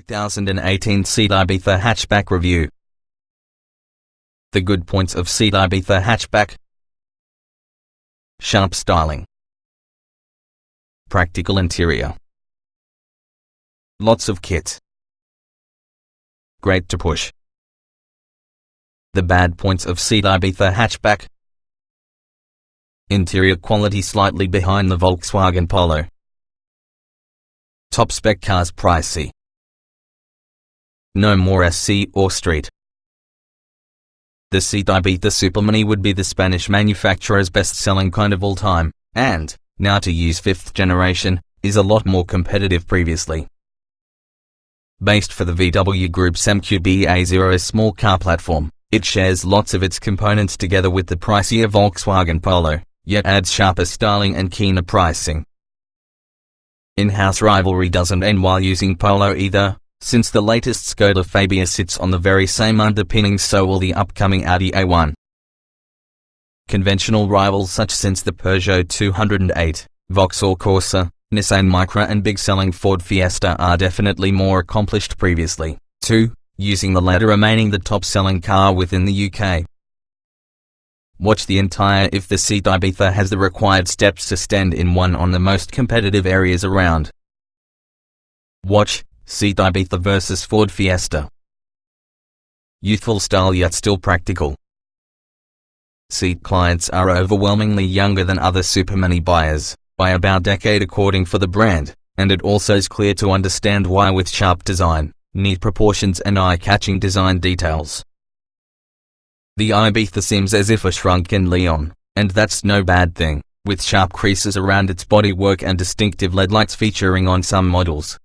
2018 SEAT Ibiza Hatchback Review. The good points of SEAT Ibiza Hatchback: sharp styling, practical interior, lots of kit, great to push. The bad points of SEAT Ibiza Hatchback: interior quality slightly behind the Volkswagen Polo. Top spec cars pricey. No more SC or street. The SEAT Ibiza Supermini would be the Spanish manufacturer's best-selling kind of all time, and, now to use 5th generation, is a lot more competitive previously. Based for the VW Group's MQB A0 small car platform, it shares lots of its components together with the pricier Volkswagen Polo, yet adds sharper styling and keener pricing. In-house rivalry doesn't end while using Polo either, since the latest Skoda Fabia sits on the very same underpinnings, so will the upcoming Audi A1. Conventional rivals such since the Peugeot 208, Vauxhall Corsa, Nissan Micra and big-selling Ford Fiesta are definitely more accomplished previously, too, using the latter remaining the top-selling car within the UK. Watch the entire if the SEAT Ibiza has the required steps to stand in one on the most competitive areas around. Watch SEAT Ibiza vs Ford Fiesta. Youthful style yet still practical. SEAT clients are overwhelmingly younger than other supermini buyers, by about a decade according for the brand, and it also is clear to understand why with sharp design, neat proportions and eye-catching design details. The Ibiza seems as if a shrunken Leon, and that's no bad thing, with sharp creases around its bodywork and distinctive LED lights featuring on some models.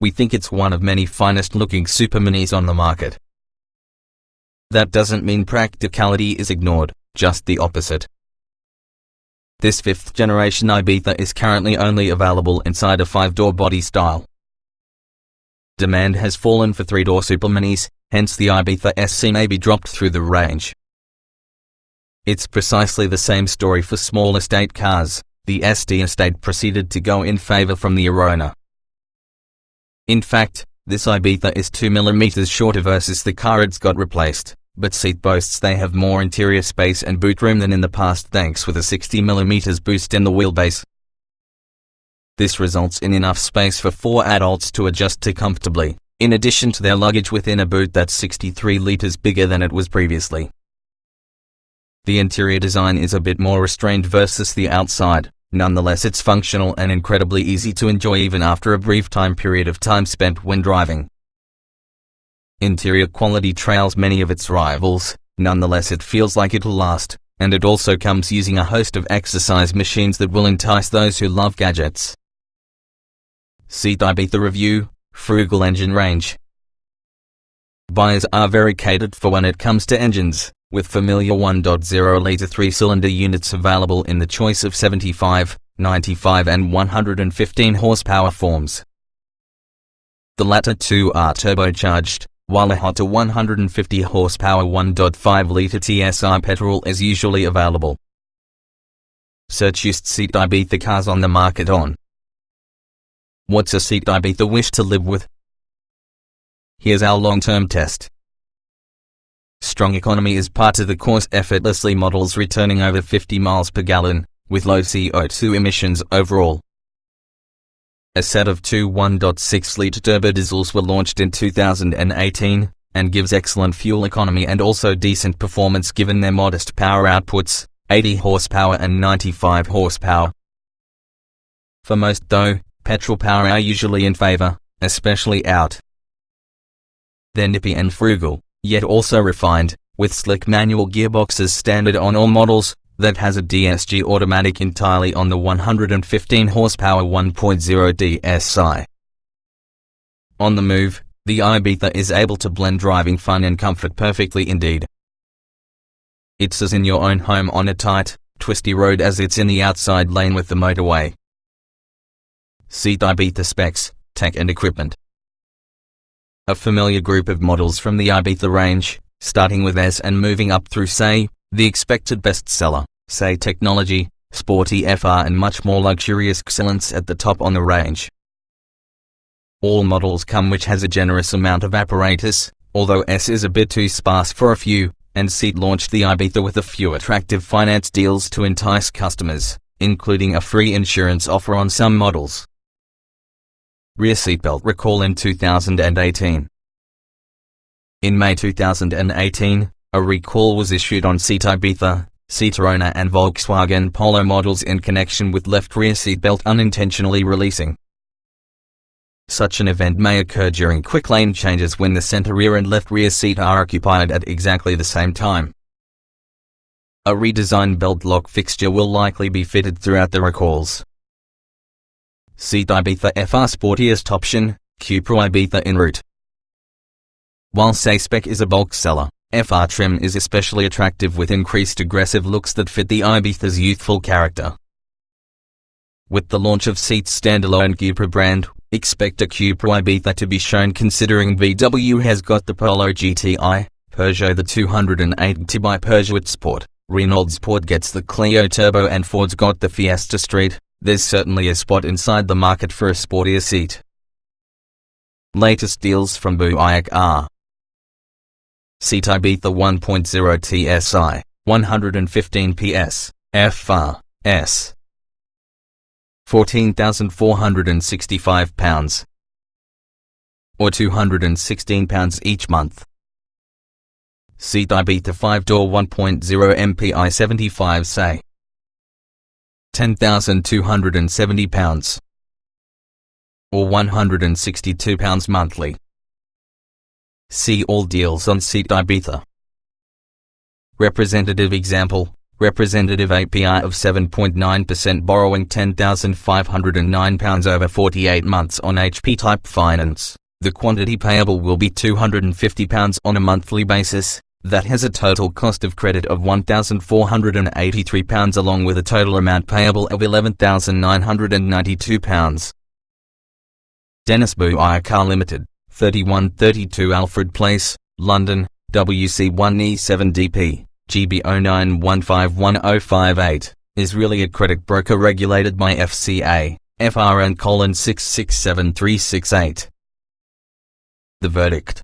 We think it's one of many finest looking superminis on the market. That doesn't mean practicality is ignored, just the opposite. This 5th generation Ibiza is currently only available inside a 5-door body style. Demand has fallen for 3-door superminis, hence the Ibiza SC may be dropped through the range. It's precisely the same story for small estate cars. The ST estate proceeded to go in favor from the Arona. In fact, this Ibiza is 2 mm shorter versus the car it's got replaced, but SEAT boasts they have more interior space and boot room than in the past thanks with a 60 mm boost in the wheelbase. This results in enough space for 4 adults to adjust to comfortably, in addition to their luggage within a boot that's 63 litres bigger than it was previously. The interior design is a bit more restrained versus the outside, nonetheless it's functional and incredibly easy to enjoy even after a brief period of time spent when driving. Interior quality trails many of its rivals, nonetheless it feels like it'll last, and it also comes using a host of exercise machines that will entice those who love gadgets. SEAT Ibiza Review: Frugal engine range. Buyers are very catered for when it comes to engines, with familiar 1.0-litre 3-cylinder units available in the choice of 75, 95 and 115 horsepower forms. The latter two are turbocharged, while a hotter 150 horsepower 1.5-litre TSI petrol is usually available. Search used SEAT Ibiza cars on the market on. What's a SEAT Ibiza wish to live with? Here's our long-term test. Strong economy is part of the course effortlessly, models returning over 50 miles per gallon, with low CO2 emissions overall. A set of two 1.6-litre turbo diesels were launched in 2018, and gives excellent fuel economy and also decent performance given their modest power outputs, 80 horsepower and 95 horsepower. For most though, petrol power are usually in favor, especially out. They're nippy and frugal, yet also refined, with slick manual gearboxes standard on all models, that has a DSG automatic entirely on the 115 horsepower 1.0 DSI. On the move, the Ibiza is able to blend driving fun and comfort perfectly indeed. It's as in your own home on a tight, twisty road as it's in the outside lane with the motorway. SEAT Ibiza specs, tech and equipment. A familiar group of models from the Ibiza range, starting with S and moving up through say, the expected bestseller, say technology, sporty FR and much more luxurious excellence at the top on the range. All models come which has a generous amount of apparatus, although S is a bit too sparse for a few, and SEAT launched the Ibiza with a few attractive finance deals to entice customers, including a free insurance offer on some models. Rear seatbelt recall in 2018. In May 2018, a recall was issued on SEAT Ibiza, SEAT Ronda and Volkswagen Polo models in connection with left rear seatbelt unintentionally releasing. Such an event may occur during quick lane changes when the center rear and left rear seat are occupied at exactly the same time. A redesigned belt lock fixture will likely be fitted throughout the recalls. SEAT Ibiza FR sportiest option, Co2 Ibiza en route. While A-Spec is a bulk seller, FR trim is especially attractive with increased aggressive looks that fit the Ibiza's youthful character. With the launch of SEAT's standalone Co2 brand, expect a Co2 Ibiza to be shown considering VW has got the Polo GTI, Peugeot the 208 by Peugeot Sport, Renault Sport gets the Clio Turbo and Ford's got the Fiesta Street. There's certainly a spot inside the market for a sportier SEAT. Latest deals from Buick are SEAT Ibiza 1.0 TSI, 115 PS, FR, S. £14,465, or £216 each month. SEAT Ibiza 5-door 1.0 MPI 75 say £10,270, or £162 monthly. See all deals on SEAT Ibiza. Representative example, representative APR of 7.9% borrowing £10,509 over 48 months on HP type finance. The quantity payable will be £250 on a monthly basis. That has a total cost of credit of £1,483 along with a total amount payable of £11,992. Dennis Buick Car Limited, 3132 Alfred Place, London, WC1E7DP, GB09151058, is really a credit broker regulated by FCA, FRN 667368. The verdict.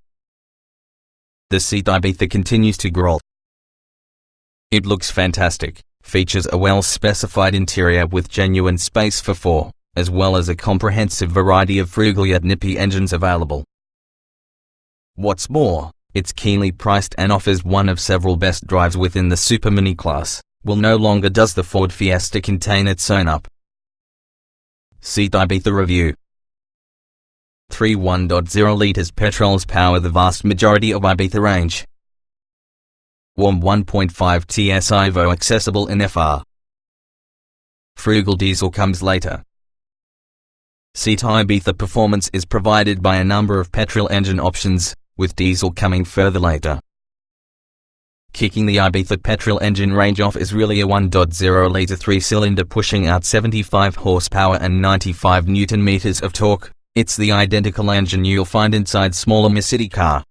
The SEAT Ibiza continues to grow. It looks fantastic, features a well-specified interior with genuine space for four, as well as a comprehensive variety of frugal yet nippy engines available. What's more, it's keenly priced and offers one of several best drives within the supermini class. Well, no longer does the Ford Fiesta contain its own up. SEAT Ibiza review. 3 1.0 litres petrols power the vast majority of Ibiza range. Warm 1.5 Tsi EVO accessible in FR. Frugal diesel comes later. SEAT Ibiza performance is provided by a number of petrol engine options, with diesel coming further later. Kicking the Ibiza petrol engine range off is really a 1.0 litre 3-cylinder pushing out 75 horsepower and 95 Nm of torque. It's the identical engine you'll find inside smaller city car.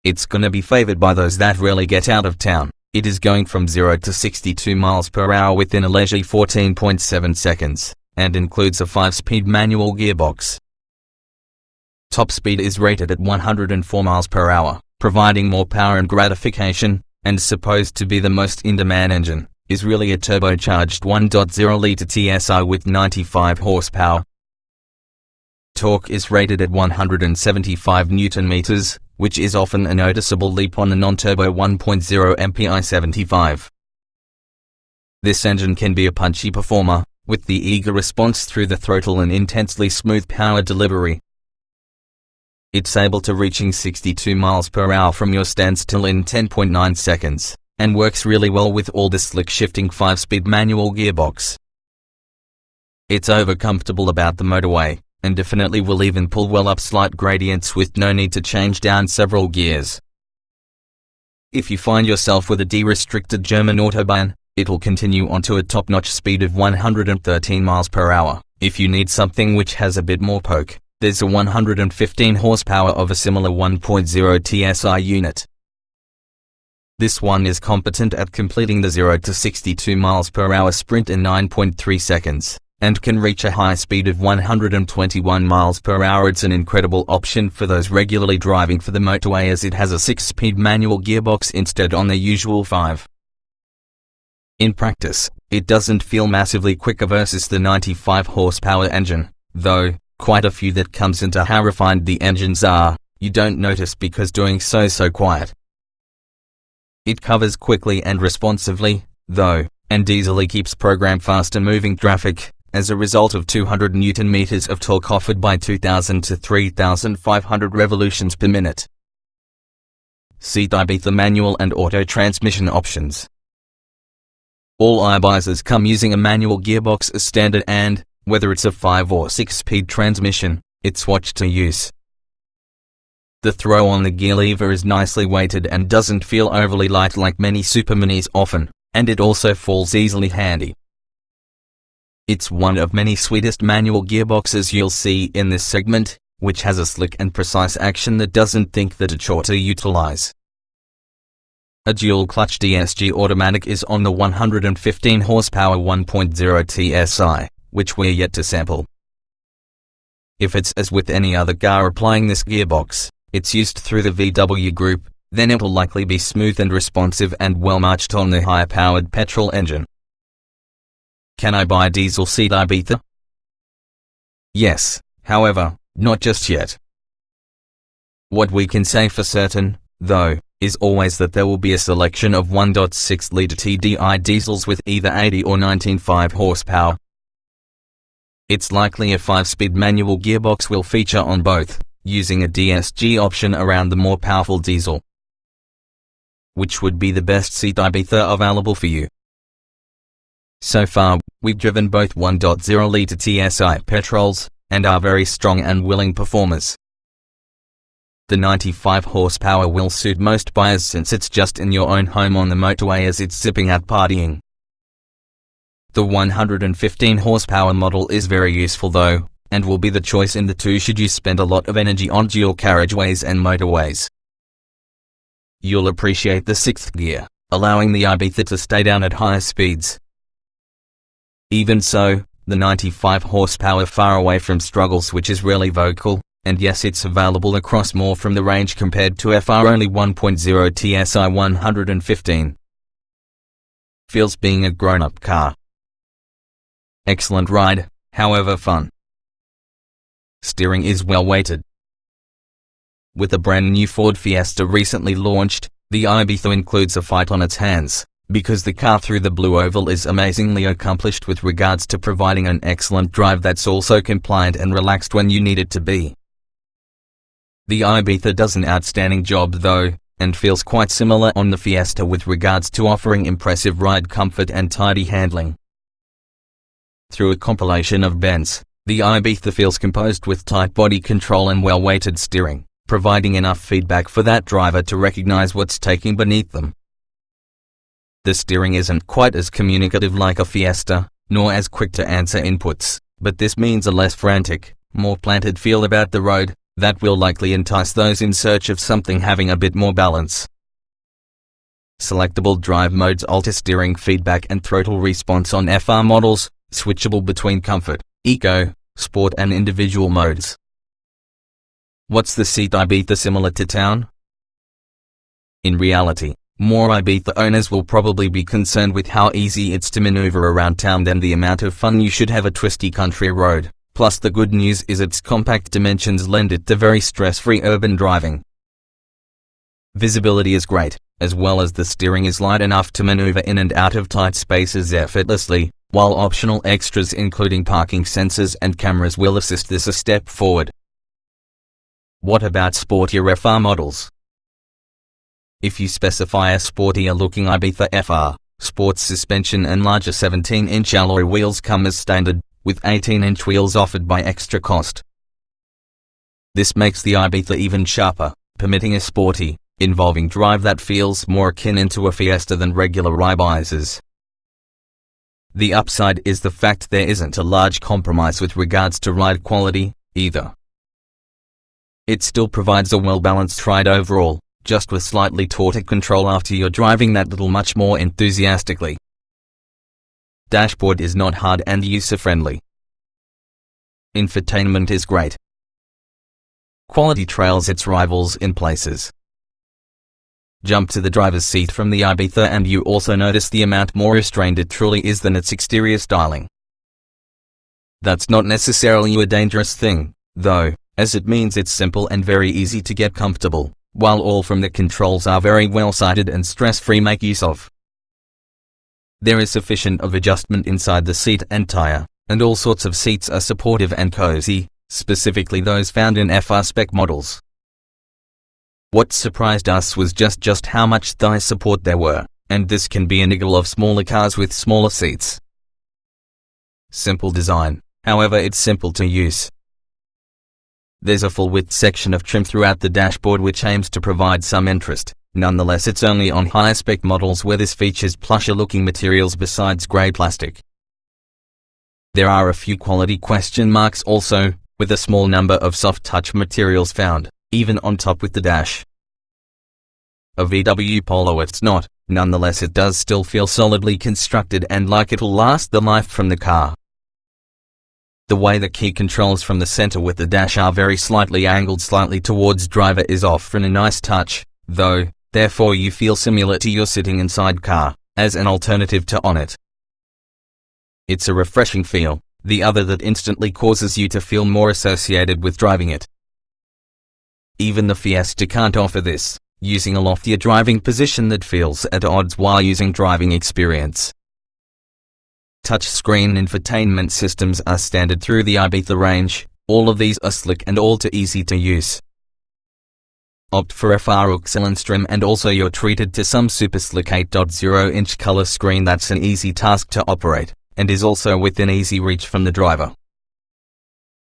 It's gonna be favored by those that rarely get out of town. It is going from 0 to 62 miles per hour within a leisurely 14.7 seconds, and includes a 5-speed manual gearbox. Top speed is rated at 104 miles per hour, providing more power and gratification, and supposed to be the most in-demand engine, is really a turbocharged 1.0 litre TSI with 95 horsepower. Torque is rated at 175 Nm, which is often a noticeable leap on a non-turbo 1.0 MPI 75. This engine can be a punchy performer, with the eager response through the throttle and intensely smooth power delivery. It's able to reaching 62 miles per hour from your standstill in 10.9 seconds, and works really well with all the slick shifting 5-speed manual gearbox. It's over comfortable about the motorway, and definitely will even pull well up slight gradients with no need to change down several gears. If you find yourself with a de-restricted German autobahn, it'll continue onto a top-notch speed of 113 miles per hour. If you need something which has a bit more poke, there's a 115 horsepower of a similar 1.0 TSI unit. This one is competent at completing the 0 to 62 miles per hour sprint in 9.3 seconds, and can reach a high speed of 121 miles per hour. It's an incredible option for those regularly driving for the motorway, as it has a 6-speed manual gearbox instead on the usual 5. In practice, it doesn't feel massively quicker versus the 95 horsepower engine, though quite a few that comes into how refined the engines are, you don't notice because doing so quiet. It covers quickly and responsively, though, and easily keeps program fast and moving traffic, as a result of 200 Nm of torque offered by 2,000 to 3,500 revolutions per minute. SEAT Ibiza manual and auto transmission options. All Ibizas come using a manual gearbox as standard, and, whether it's a 5 or 6-speed transmission, it's watched to use. The throw on the gear lever is nicely weighted and doesn't feel overly light like many superminis often, and it also falls easily handy. It's one of many sweetest manual gearboxes you'll see in this segment, which has a slick and precise action that doesn't think that it chore to utilize. A dual-clutch DSG automatic is on the 115 horsepower 1.0 TSI, which we're yet to sample. If it's as with any other car applying this gearbox, it's used through the VW Group, then it'll likely be smooth and responsive and well matched on the higher-powered petrol engine. Can I buy diesel SEAT Ibiza? Yes, however, not just yet. What we can say for certain, though, is always that there will be a selection of 1.6-litre TDI diesels with either 80 or 95 horsepower. It's likely a 5-speed manual gearbox will feature on both, using a DSG option around the more powerful diesel. Which would be the best SEAT Ibiza available for you? So far, we've driven both 1.0-litre TSI petrols, and are very strong and willing performers. The 95 horsepower will suit most buyers since it's just in your own home on the motorway as it's zipping out partying. The 115 horsepower model is very useful though, and will be the choice in the two should you spend a lot of energy on dual carriageways and motorways. You'll appreciate the 6th gear, allowing the Ibiza to stay down at higher speeds. Even so, the 95 horsepower far away from struggles, which is really vocal, and yes, it's available across more from the range compared to FR only 1.0 TSI 115. Feels being a grown-up car. Excellent ride, however fun. Steering is well weighted. With a brand new Ford Fiesta recently launched, the Ibiza includes a fight on its hands, because the car through the blue oval is amazingly accomplished with regards to providing an excellent drive that's also compliant and relaxed when you need it to be. The Ibiza does an outstanding job though, and feels quite similar on the Fiesta with regards to offering impressive ride comfort and tidy handling. Through a compilation of bends, the Ibiza feels composed with tight body control and well-weighted steering, providing enough feedback for that driver to recognize what's taking beneath them. The steering isn't quite as communicative like a Fiesta, nor as quick to answer inputs, but this means a less frantic, more planted feel about the road, that will likely entice those in search of something having a bit more balance. Selectable drive modes alter steering feedback and throttle response on FR models, switchable between comfort, eco, sport and individual modes. What's the SEAT Ibiza similar to town? In reality, more Ibiza owners will probably be concerned with how easy it's to maneuver around town than the amount of fun you should have a twisty country road. Plus the good news is its compact dimensions lend it to very stress-free urban driving. Visibility is great, as well as the steering is light enough to maneuver in and out of tight spaces effortlessly, while optional extras including parking sensors and cameras will assist this a step forward. What about sportier FR models? If you specify a sportier-looking Ibiza FR, sports suspension and larger 17-inch alloy wheels come as standard, with 18-inch wheels offered by extra cost. This makes the Ibiza even sharper, permitting a sporty, involving drive that feels more akin into a Fiesta than regular Ibizas. The upside is the fact there isn't a large compromise with regards to ride quality, either. It still provides a well-balanced ride overall, just with slightly tauter control after you're driving that little much more enthusiastically. Dashboard is not hard and user-friendly, Infotainment is great. Quality trails its rivals in places. Jump to the driver's seat from the Ibiza and you also notice the amount more restrained it truly is than its exterior styling. That's not necessarily a dangerous thing, though, as it means it's simple and very easy to get comfortable, while all from the controls are very well sighted and stress-free make use of. There is sufficient of adjustment inside the seat and tire, and all sorts of seats are supportive and cozy, specifically those found in FR spec models. What surprised us was just how much thigh support there were, and this can be a niggle of smaller cars with smaller seats. Simple design, however it's simple to use. There's a full width section of trim throughout the dashboard which aims to provide some interest. Nonetheless, it's only on higher spec models where this features plusher looking materials besides grey plastic. There are a few quality question marks also, with a small number of soft touch materials found, even on top with the dash. A VW Polo it's not, nonetheless it does still feel solidly constructed and like it'll last the life from the car. The way the key controls from the center with the dash are very slightly angled slightly towards driver is often a nice touch, though, therefore you feel similar to you're sitting inside car, as an alternative to on it. It's a refreshing feel, the other that instantly causes you to feel more associated with driving it. Even the Fiesta can't offer this, using a loftier driving position that feels at odds while using driving experience. Touchscreen infotainment systems are standard through the Ibiza range, all of these are slick and all too easy to use. Opt for FR excellence trim and also you're treated to some super slick 8.0-inch color screen that's an easy task to operate, and is also within easy reach from the driver.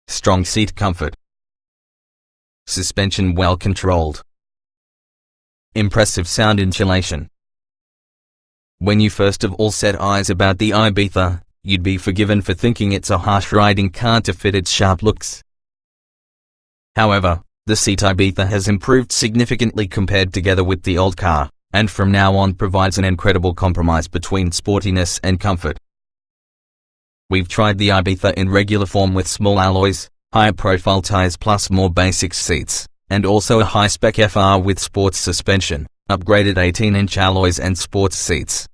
Strong seat comfort. Suspension well controlled. Impressive sound insulation. When you first of all set eyes about the Ibiza, you'd be forgiven for thinking it's a harsh riding car to fit its sharp looks. However, the SEAT Ibiza has improved significantly compared together with the old car, and from now on provides an incredible compromise between sportiness and comfort. We've tried the Ibiza in regular form with small alloys, higher profile tires plus more basic seats, and also a high-spec FR with sports suspension, upgraded 18-inch alloys and sports seats.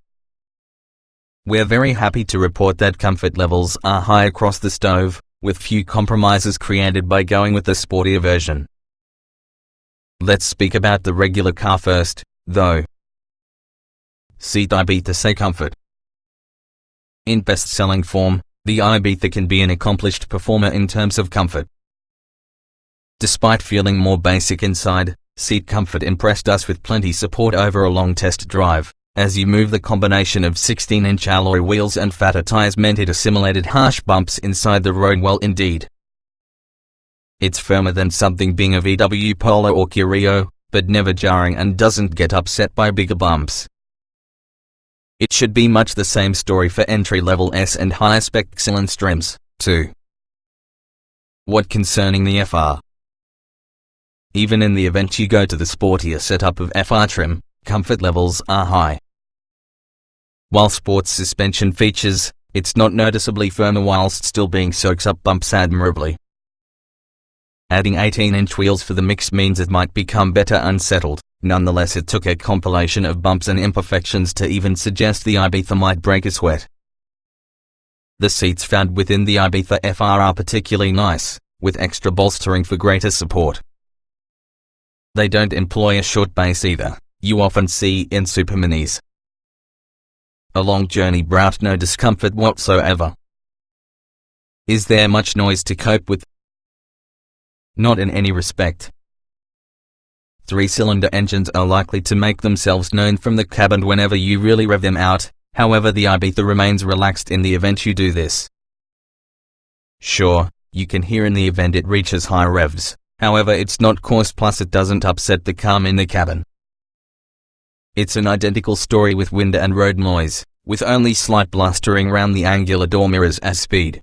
We're very happy to report that comfort levels are high across the stove, with few compromises created by going with the sportier version. Let's speak about the regular car first, though. SEAT Ibiza say comfort. In best-selling form, the Ibiza can be an accomplished performer in terms of comfort. Despite feeling more basic inside, seat comfort impressed us with plenty support over a long test drive, as you move the combination of 16-inch alloy wheels and fatter tires meant it assimilated harsh bumps inside the road well indeed. It's firmer than something being a VW Polo or Kia Rio, but never jarring and doesn't get upset by bigger bumps. It should be much the same story for entry-level S and high-spec excellence trims, too. What concerning the FR? Even in the event you go to the sportier setup of FR trim, comfort levels are high. While sports suspension features, it's not noticeably firmer whilst still being soaks up bumps admirably. Adding 18-inch wheels for the mix means it might become better unsettled. Nonetheless, it took a compilation of bumps and imperfections to even suggest the Ibiza might break a sweat. The seats found within the Ibiza FR are particularly nice, with extra bolstering for greater support. They don't employ a short base either, you often see in superminis. A long journey brought no discomfort whatsoever. Is there much noise to cope with? Not in any respect. 3-cylinder engines are likely to make themselves known from the cabin whenever you really rev them out, however the Ibiza remains relaxed in the event you do this. Sure, you can hear in the event it reaches high revs, however it's not coarse plus it doesn't upset the calm in the cabin. It's an identical story with wind and road noise, with only slight blustering round the angular door mirrors as speed.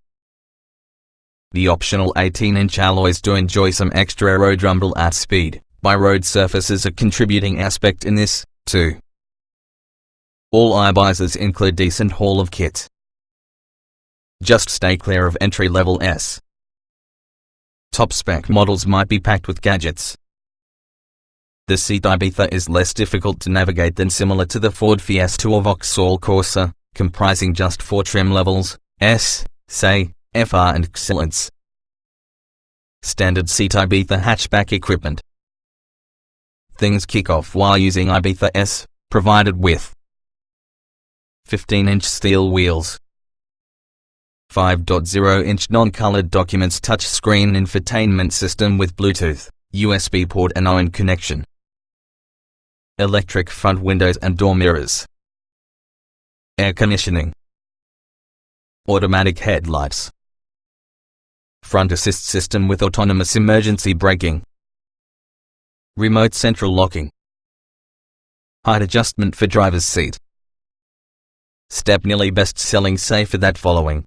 The optional 18-inch alloys do enjoy some extra road rumble at speed, by road surfaces a contributing aspect in this, too. All Ibizas include decent haul of kit. Just stay clear of entry-level S. top-spec models might be packed with gadgets. The SEAT Ibiza is less difficult to navigate than similar to the Ford Fiesta or Vauxhall Corsa, comprising just 4 trim levels: S, SE, FR and Excellence. Standard SEAT Ibiza hatchback equipment. Things kick off while using Ibiza S, provided with 15-inch steel wheels, 5.0-inch non-colored documents touchscreen infotainment system with Bluetooth, USB port and OIN connection, electric front windows and door mirrors, air conditioning, automatic headlights, front assist system with autonomous emergency braking, remote central locking, height adjustment for driver's seat, Stepney best-selling safer that following,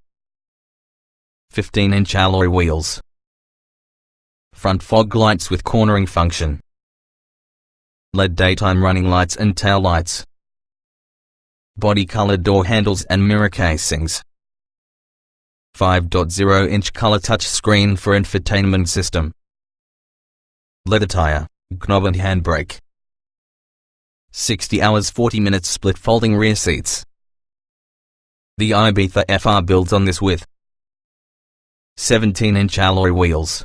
15-inch alloy wheels, front fog lights with cornering function, LED daytime running lights and tail lights, body-colored door handles and mirror casings, 5.0-inch color touchscreen for infotainment system, leather tire, knob and handbrake, 60 hours 40 minutes split folding rear seats. The Ibiza FR builds on this with 17-inch alloy wheels,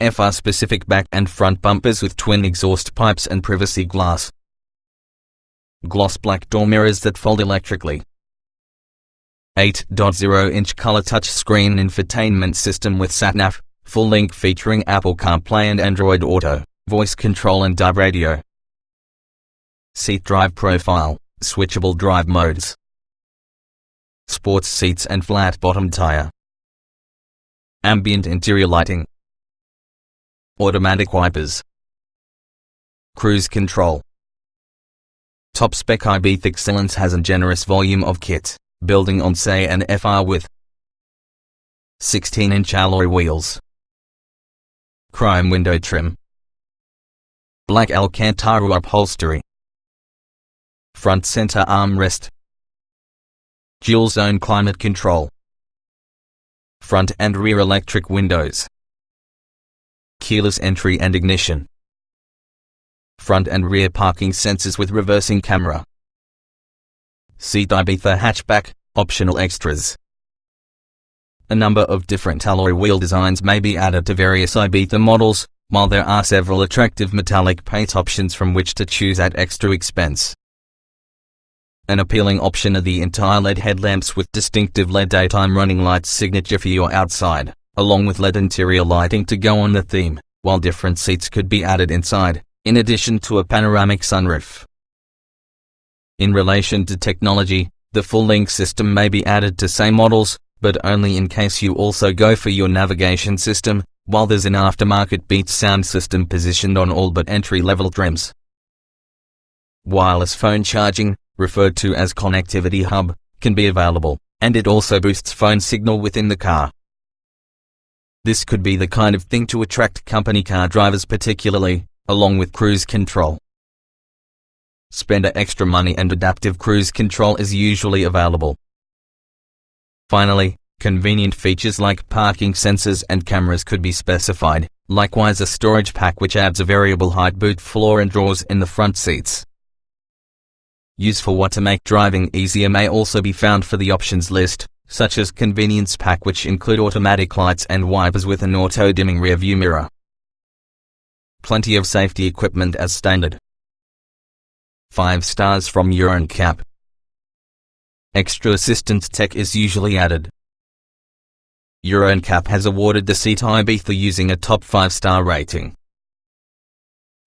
FR-specific back and front bumpers with twin exhaust pipes and privacy glass, gloss black door mirrors that fold electrically, 8.0-inch color touchscreen infotainment system with sat-nav, full link featuring Apple CarPlay and Android Auto, voice control and DAB radio, seat drive profile, switchable drive modes, sports seats and flat bottom tire, ambient interior lighting, automatic wipers, cruise control. Top spec Ibiza Excellence has a generous volume of kit, building on SE and FR with 16-inch alloy wheels, chrome window trim, black Alcantara upholstery, front center armrest, dual zone climate control, front and rear electric windows, keyless entry and ignition, front and rear parking sensors with reversing camera, SEAT Ibiza hatchback, optional extras. A number of different alloy wheel designs may be added to various Ibiza models, while there are several attractive metallic paint options from which to choose at extra expense. An appealing option are the entire LED headlamps with distinctive LED daytime running lights signature for your outside, along with LED interior lighting to go on the theme, while different seats could be added inside, in addition to a panoramic sunroof. In relation to technology, the full link system may be added to same models, but only in case you also go for your navigation system, while there's an aftermarket Beats sound system positioned on all but entry-level trims. Wireless phone charging, referred to as connectivity hub, can be available, and it also boosts phone signal within the car. This could be the kind of thing to attract company car drivers particularly, along with cruise control. Spend extra money and adaptive cruise control is usually available. Finally, convenient features like parking sensors and cameras could be specified, likewise a storage pack which adds a variable height boot floor and drawers in the front seats. Use for what to make driving easier may also be found for the options list, such as convenience pack which include automatic lights and wipers with an auto-dimming rear-view mirror. Plenty of safety equipment as standard. 5 stars from Euro NCAP. Extra assistance tech is usually added. Euro NCAP has awarded the SEAT Ibiza using a top 5-star rating.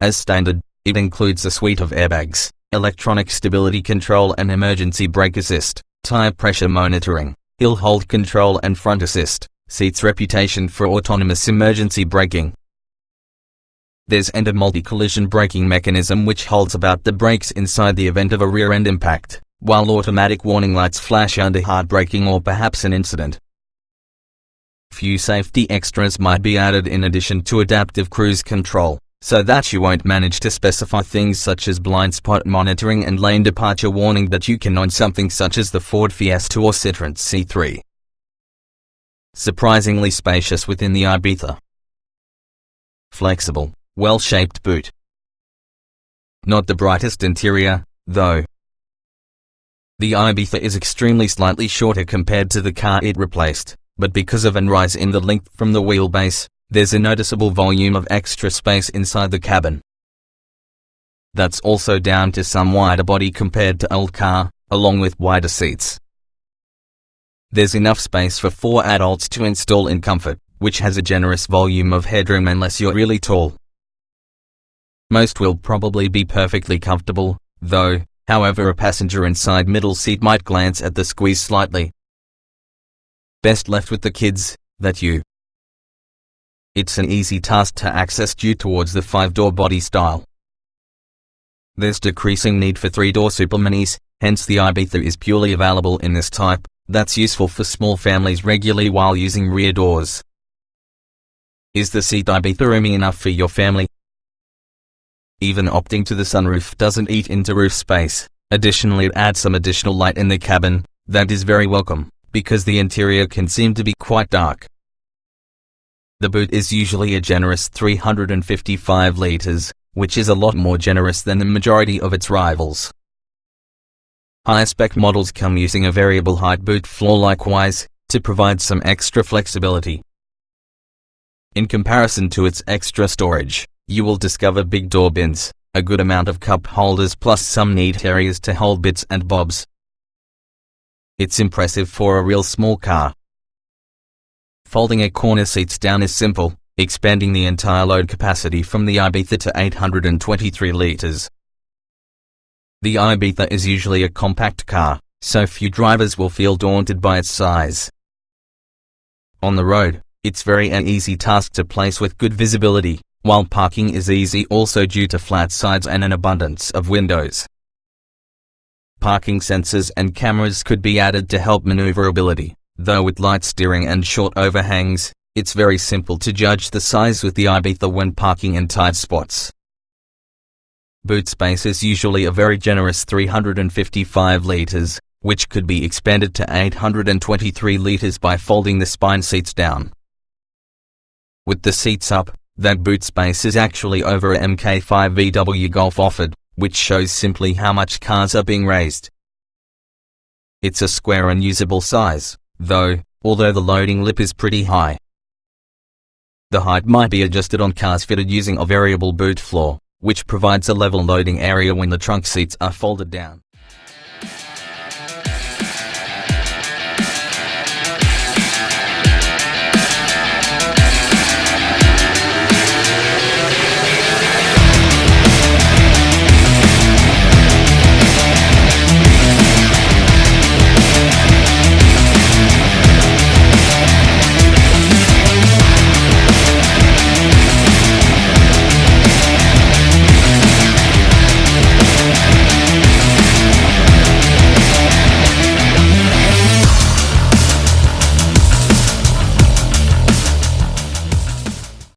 As standard, it includes a suite of airbags, electronic stability control and emergency brake assist, tire pressure monitoring, hill hold control and front assist, SEAT's reputation for autonomous emergency braking. There's a multi-collision braking mechanism which holds about the brakes inside the event of a rear-end impact, while automatic warning lights flash under hard braking or perhaps an incident. Few safety extras might be added in addition to adaptive cruise control, so that you won't manage to specify things such as blind spot monitoring and lane departure warning that you can on something such as the Ford Fiesta or Citroën C3. surprisingly spacious within the Ibiza. Flexible, well-shaped boot. Not the brightest interior, though. The Ibiza is extremely slightly shorter compared to the car it replaced, but because of an rise in the length from the wheelbase, there's a noticeable volume of extra space inside the cabin. That's also down to some wider body compared to old car, along with wider seats. There's enough space for 4 adults to install in Comfort, which has a generous volume of headroom unless you're really tall. Most will probably be perfectly comfortable, though, however a passenger inside middle seat might glance at the squeeze slightly. Best left with the kids, that you. It's an easy task to access due towards the 5-door body style. There's decreasing need for 3-door superminis, hence the Ibiza is purely available in this type, that's useful for small families regularly while using rear doors. Is the SEAT Ibiza roomy enough for your family? Even opting to the sunroof doesn't eat into roof space. Additionally, it adds some additional light in the cabin, that is very welcome, because the interior can seem to be quite dark. The boot is usually a generous 355 litres, which is a lot more generous than the majority of its rivals. High-spec models come using a variable height boot floor likewise, to provide some extra flexibility. In comparison to its extra storage, you will discover big door bins, a good amount of cup holders plus some neat areas to hold bits and bobs. It's impressive for a real small car. Folding a corner seats down is simple, expanding the entire load capacity from the Ibiza to 823 litres. The Ibiza is usually a compact car, so few drivers will feel daunted by its size. On the road, it's very an easy task to place with good visibility, while parking is easy also due to flat sides and an abundance of windows. Parking sensors and cameras could be added to help maneuverability, though with light steering and short overhangs, it's very simple to judge the size with the Ibiza when parking in tight spots. Boot space is usually a very generous 355 litres, which could be expanded to 823 litres by folding the spine seats down. With the seats up, that boot space is actually over a Mk5 VW Golf offered, which shows simply how much cars are being raised. It's a square and usable size, though, although the loading lip is pretty high. The height might be adjusted on cars fitted using a variable boot floor, which provides a level loading area when the trunk seats are folded down.